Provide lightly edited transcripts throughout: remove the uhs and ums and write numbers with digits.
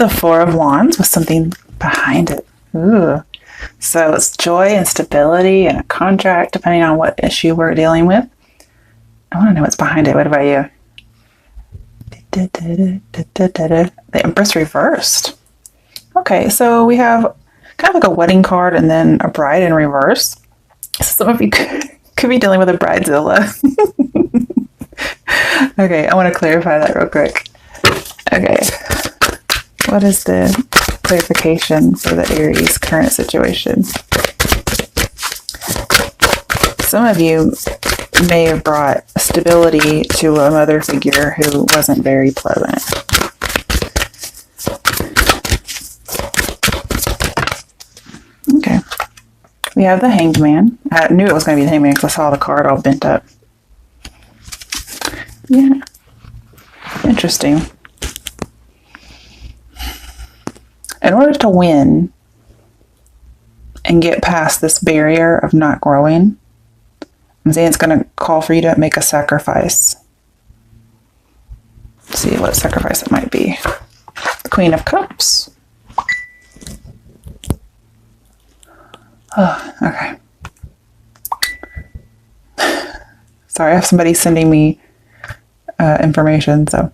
the Four of Wands with something behind it. Ooh. So it's joy and stability and a contract, depending on what issue we're dealing with. I want to know what's behind it. What about you? The Empress reversed. Okay, so we have kind of like a wedding card and then a bride in reverse. So some of you could be dealing with a bridezilla. Okay, I want to clarify that real quick. Okay, what is the clarification for the Aries current situation? Some of you may have brought stability to a mother figure who wasn't very pleasant. Okay. We have the Hanged Man. I knew it was going to be the Hanged Man because I saw the card all bent up. Yeah. Interesting. In order to win and get past this barrier of not growing, I'm saying it's going to call for you to make a sacrifice. Let's see what sacrifice it might be. The Queen of Cups. Oh, okay. Sorry, I have somebody sending me information, so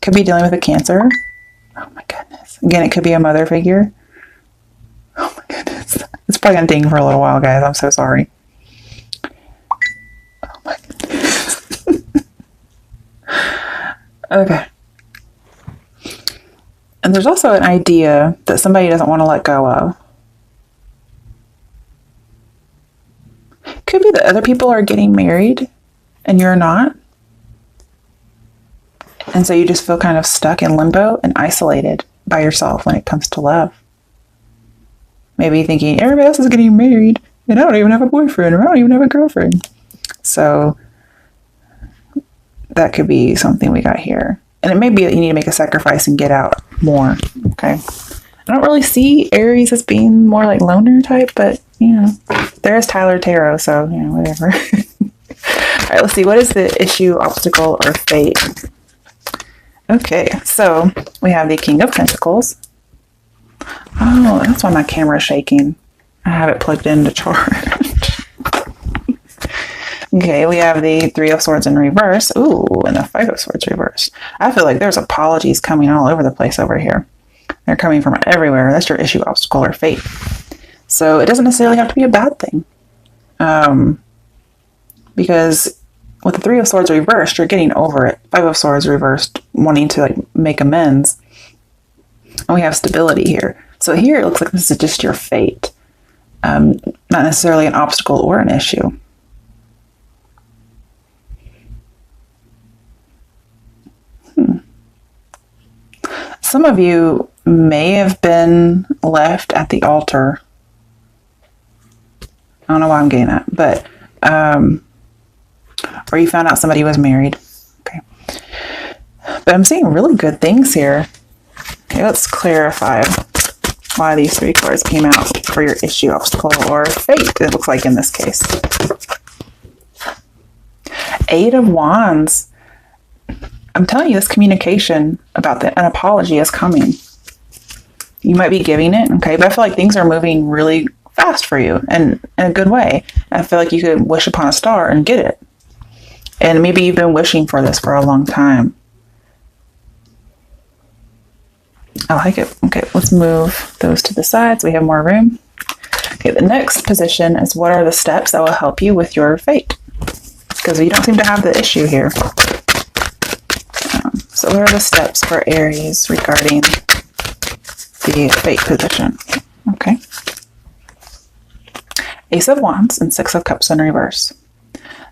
could be dealing with a Cancer. Oh my goodness. Again, it could be a mother figure. Oh my goodness. It's probably gonna ding for a little while, guys. I'm so sorry. Oh my goodness. Okay. And there's also an idea that somebody doesn't want to let go of. Could be that other people are getting married and you're not. And so you just feel kind of stuck in limbo and isolated by yourself when it comes to love. Maybe thinking, everybody else is getting married and I don't even have a boyfriend or I don't even have a girlfriend. So that could be something we got here. And it may be that you need to make a sacrifice and get out more. Okay. I don't really see Aries as being more like loner type, but you know, there is Tyler Tarot, so you know, whatever. All right, let's see. What is the issue, obstacle, or fate? Okay, so we have the King of Pentacles. Oh, that's why my camera is shaking. I have it plugged in to charge. Okay, we have the Three of Swords in reverse. Ooh, and the Five of Swords reverse. I feel like there's apologies coming all over the place over here. They're coming from everywhere. That's your issue, obstacle, or fate. So it doesn't necessarily have to be a bad thing. Because with the Three of Swords reversed, you're getting over it. Five of Swords reversed, wanting to like make amends. And we have stability here. So here it looks like this is just your fate. Not necessarily an obstacle or an issue. Some of you may have been left at the altar. I don't know why I'm getting that, but or you found out somebody was married. Okay. But I'm seeing really good things here. Okay, let's clarify why these three cards came out for your issue, obstacle, or fate, it looks like in this case. Eight of Wands. I'm telling you, this communication about an apology is coming. You might be giving it, okay, but I feel like things are moving really fast for you and in a good way. I feel like you could wish upon a star and get it. And maybe you've been wishing for this for a long time. I like it. Okay, let's move those to the side so we have more room. Okay, the next position is what are the steps that will help you with your fate? Because you don't seem to have the issue here. So what are the steps for Aries regarding the fate position? Okay. Ace of Wands and Six of Cups in reverse.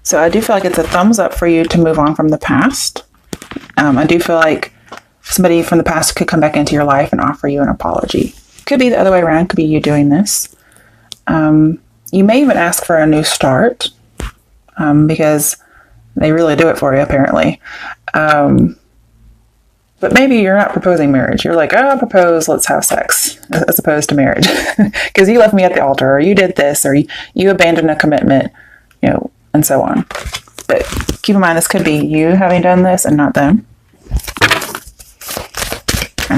So I do feel like it's a thumbs up for you to move on from the past. I do feel like somebody from the past could come back into your life and offer you an apology. Could be the other way around. Could be you doing this. You may even ask for a new start because they really do it for you, apparently. But maybe you're not proposing marriage. You're like, oh, I'll propose, let's have sex, as opposed to marriage. Because you left me at the altar, or you did this, or you abandoned a commitment, you know, and so on. But keep in mind, this could be you having done this and not them.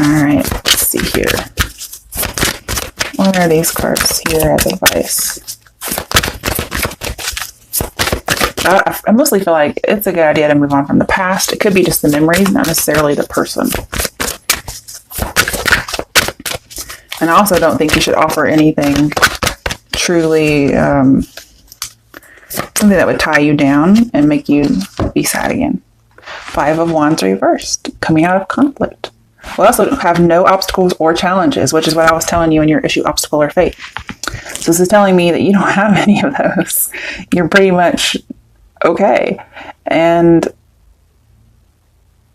right, let's see here. What are these cards here as advice? I mostly feel like it's a good idea to move on from the past. It could be just the memories, not necessarily the person. And I also don't think you should offer anything truly something that would tie you down and make you be sad again. 5 of Wands reversed, coming out of conflict. We also have no obstacles or challenges, which is what I was telling you in your issue, obstacle or fate. So this is telling me that you don't have any of those. You're pretty much okay. And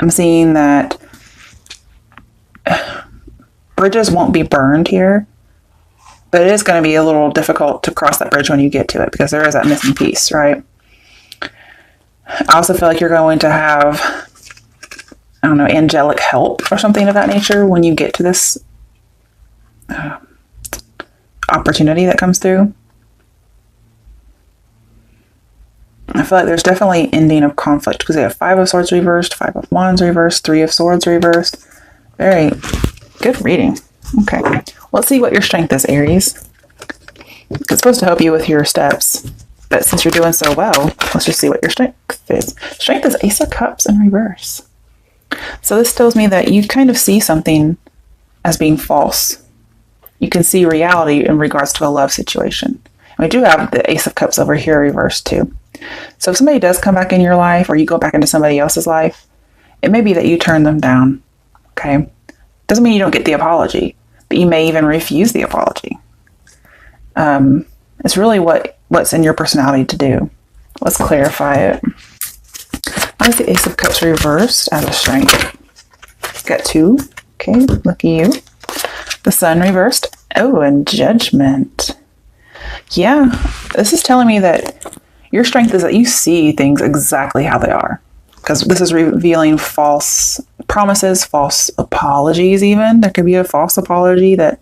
I'm seeing that bridges won't be burned here, but it is going to be a little difficult to cross that bridge when you get to it because there is that missing piece, right? I also feel like you're going to have, I don't know, angelic help or something of that nature when you get to this opportunity that comes through. I feel like there's definitely ending of conflict because we have 5 of Swords reversed, 5 of Wands reversed, 3 of Swords reversed. Very good reading. Okay, let's see what your strength is, Aries. It's supposed to help you with your steps, but since you're doing so well, let's just see what your strength is. Strength is Ace of Cups in reverse. So this tells me that you kind of see something as being false. You can see reality in regards to a love situation. And we do have the Ace of Cups over here reversed too. So if somebody does come back in your life or you go back into somebody else's life, it may be that you turn them down. Okay? Doesn't mean you don't get the apology, but you may even refuse the apology. It's really what's in your personality to do. Let's clarify it. I see Ace of Cups reversed as a strength. Got 2. Okay, look at you. The Sun reversed. Oh, and Judgment. Yeah, this is telling me that your strength is that you see things exactly how they are. Because this is revealing false promises, false apologies even. There could be a false apology that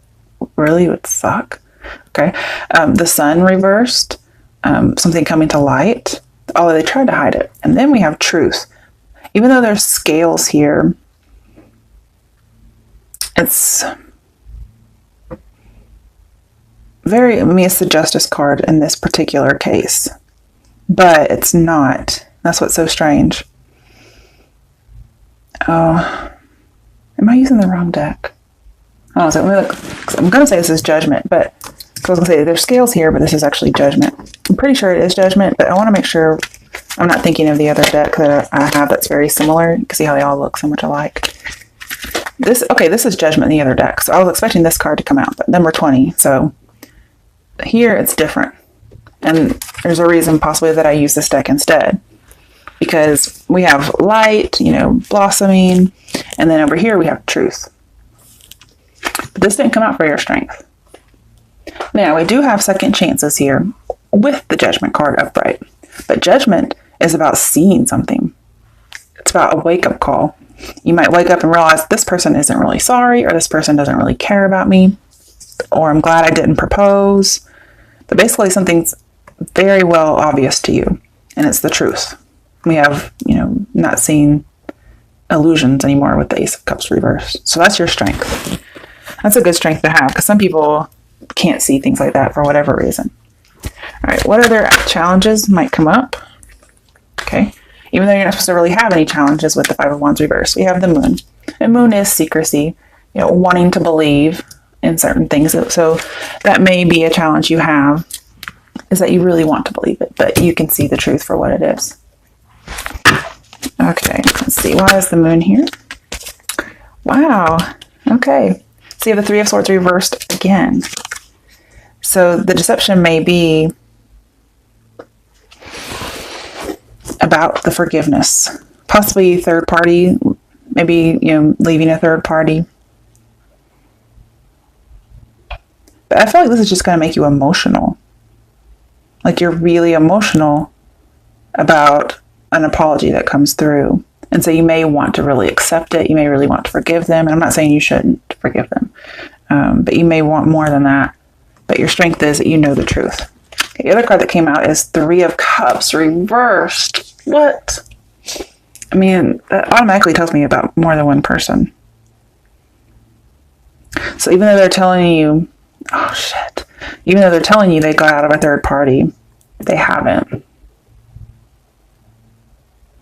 really would suck. Okay. The Sun reversed. Something coming to light. Although they tried to hide it. And then we have Truth. Even though there's scales here, it's it's the Justice card in this particular case. But it's not. That's what's so strange. Oh, am I using the wrong deck? Oh, so let me look. I'm going to say this is Judgment, but I was going to say there's scales here, but this is actually Judgment. I'm pretty sure it is Judgment, but I want to make sure I'm not thinking of the other deck that I have that's very similar. You can see how they all look so much alike. This is Judgment in the other deck, so I was expecting this card to come out, but number 20. So here it's different, and there's a reason possibly that I use this deck instead. Because we have light, blossoming, and then over here we have truth. But this didn't come out for your strength. Now, we do have second chances here with the Judgment card upright. But Judgment is about seeing something. It's about a wake-up call. You might wake up and realize this person isn't really sorry, or this person doesn't really care about me, or I'm glad I didn't propose. But basically something's very well obvious to you, and it's the truth. We have, not seeing illusions anymore with the Ace of Cups reversed. So that's your strength. That's a good strength to have because some people can't see things like that for whatever reason. All right, what other challenges might come up? Okay, even though you're not supposed to really have any challenges with the 5 of Wands reversed, we have the Moon. And Moon is secrecy, wanting to believe in certain things. So that may be a challenge you have, is that you really want to believe it, but you can see the truth for what it is. Okay, let's see. Why is the Moon here? Wow. Okay. So you have the 3 of Swords reversed again. So the deception may be about the forgiveness. Possibly third party. Maybe, leaving a third party. But I feel like this is just going to make you emotional. Like you're really emotional about an apology that comes through. And so you may want to really accept it. You may really want to forgive them. And I'm not saying you shouldn't forgive them. But you may want more than that. But your strength is that you know the truth. Okay, the other card that came out is 3 of Cups reversed. What? I mean, that automatically tells me about more than one person. So even though they're telling you, oh shit, even though they're telling you they got out of a third party, they haven't.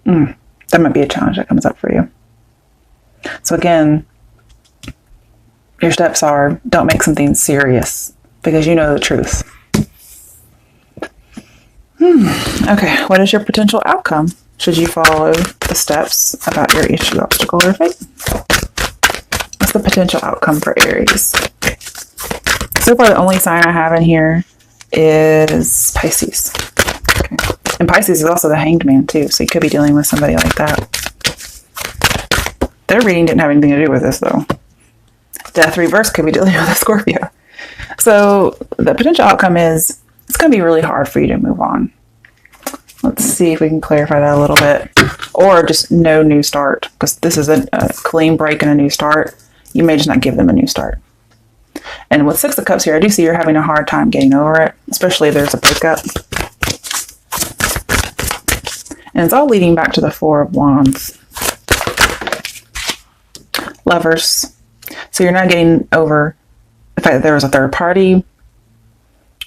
That might be a challenge that comes up for you. So again, your steps are, don't make something serious because you know the truth. Okay, what is your potential outcome should you follow the steps about your issue, obstacle, or fate? What's the potential outcome for Aries? So far, the only sign I have in here is Pisces. Okay. And Pisces is also the Hanged Man too, so you could be dealing with somebody like that. Their reading didn't have anything to do with this though. Death reverse could be dealing with a Scorpio. So the potential outcome is it's going to be really hard for you to move on. Let's see if we can clarify that a little bit. Or just no new start, because this is a clean break and a new start. You may just not give them a new start. And with Six of Cups here, I do see you're having a hard time getting over it, especially if there's a breakup. And it's all leading back to the Four of Wands. Lovers. So you're not getting over the fact that there was a third party,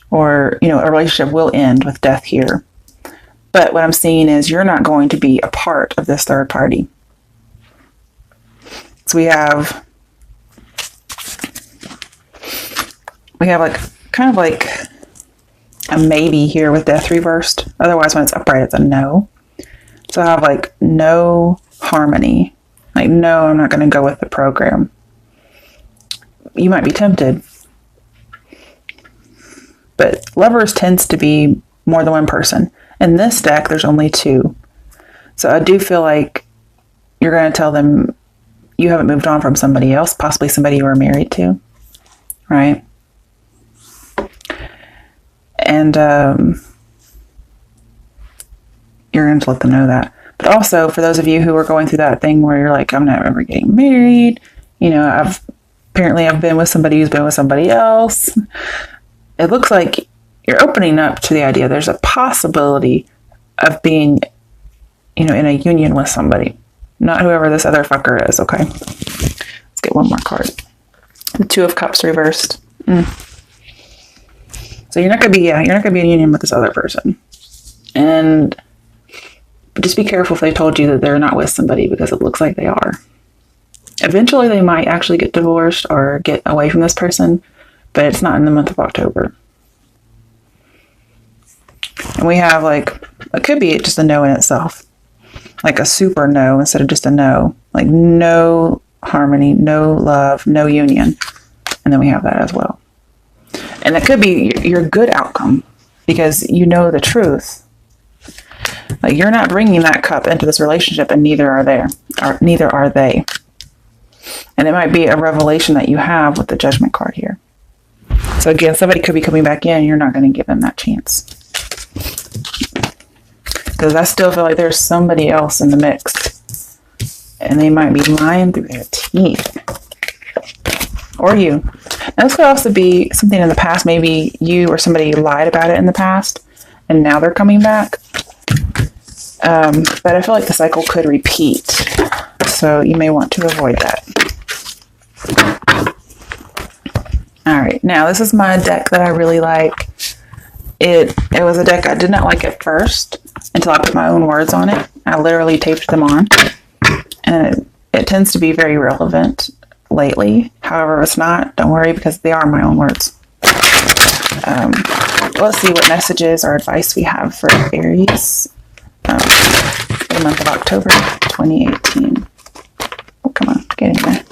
or, you know, a relationship will end with death here. But what I'm seeing is you're not going to be a part of this third party. So we have like kind of like a maybe here with death reversed. Otherwise, when it's upright, it's a no. So I have like no harmony. Like, no, I'm not going to go with the program. You might be tempted. But lovers tends to be more than one person. In this deck, there's only two. So I do feel like you're going to tell them you haven't moved on from somebody else, possibly somebody you were married to, right? And you're going to let them know that. But also, for those of you who are going through that thing where you're like, I'm not ever getting married, you know, I've been with somebody who's been with somebody else. It looks like you're opening up to the idea there's a possibility of being, you know, in a union with somebody. Not whoever this other fucker is, okay? Let's get one more card. The Two of Cups reversed. So you're not gonna be in a union with this other person. And just be careful if they told you that they're not with somebody, because it looks like they are. Eventually they might actually get divorced or get away from this person, but it's not in the month of October. And we have like, it could be just a no in itself. Like a super no instead of just a no. Like no harmony, no love, no union. And then we have that as well. And that could be your good outcome because you know the truth. Like you're not bringing that cup into this relationship, and neither are they. And it might be a revelation that you have with the Judgment card here. So again, somebody could be coming back in. You're not going to give them that chance. Because I still feel like there's somebody else in the mix. And they might be lying through their teeth. Or you. Now, this could also be something in the past. Maybe you or somebody lied about it in the past. And now they're coming back. But I feel like the cycle could repeat. So you may want to avoid that. Alright, now this is my deck that I really like. It was a deck I did not like at first until I put my own words on it. I literally taped them on. And it tends to be very relevant lately. However, if it's not, don't worry, because they are my own words. Let's see what messages or advice we have for Aries for the month of October 2018. Oh, come on, get in there.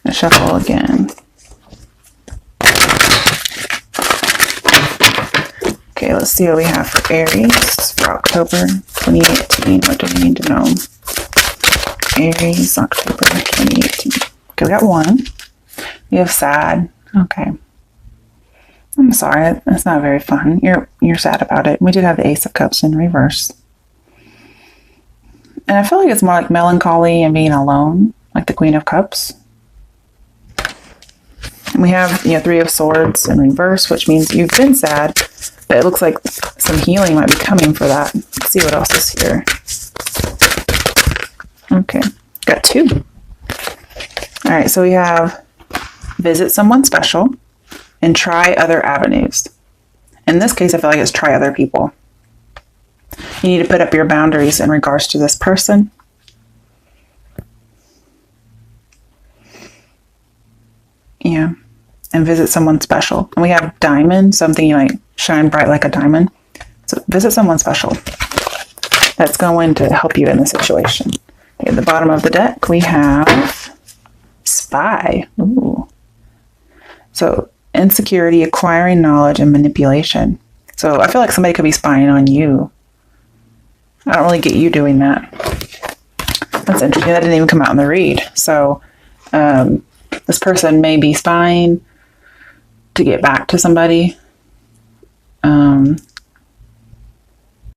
I'll shuffle again. Okay, let's see what we have for Aries for October 2018. What do we need to know? Aries, October 2018. Okay, we got one. We have sad. Okay. I'm sorry, that's not very fun. You're sad about it. We did have the Ace of Cups in reverse. And I feel like it's more like melancholy and being alone, like the Queen of Cups. And we have, Three of Swords in reverse, which means you've been sad, but it looks like some healing might be coming for that. Let's see what else is here. Okay, got two. All right, so we have visit someone special, and try other avenues. In this case, I feel like it's try other people. You need to put up your boundaries in regards to this person. Yeah. And visit someone special. And we have diamond, something you like shine bright like a diamond. So visit someone special. That's going to help you in the situation. At the bottom of the deck, we have spy. Ooh. So insecurity, acquiring knowledge, and manipulation. So I feel like somebody could be spying on you. I don't really get you doing that. That's interesting. That didn't even come out in the read. So this person may be spying to get back to somebody.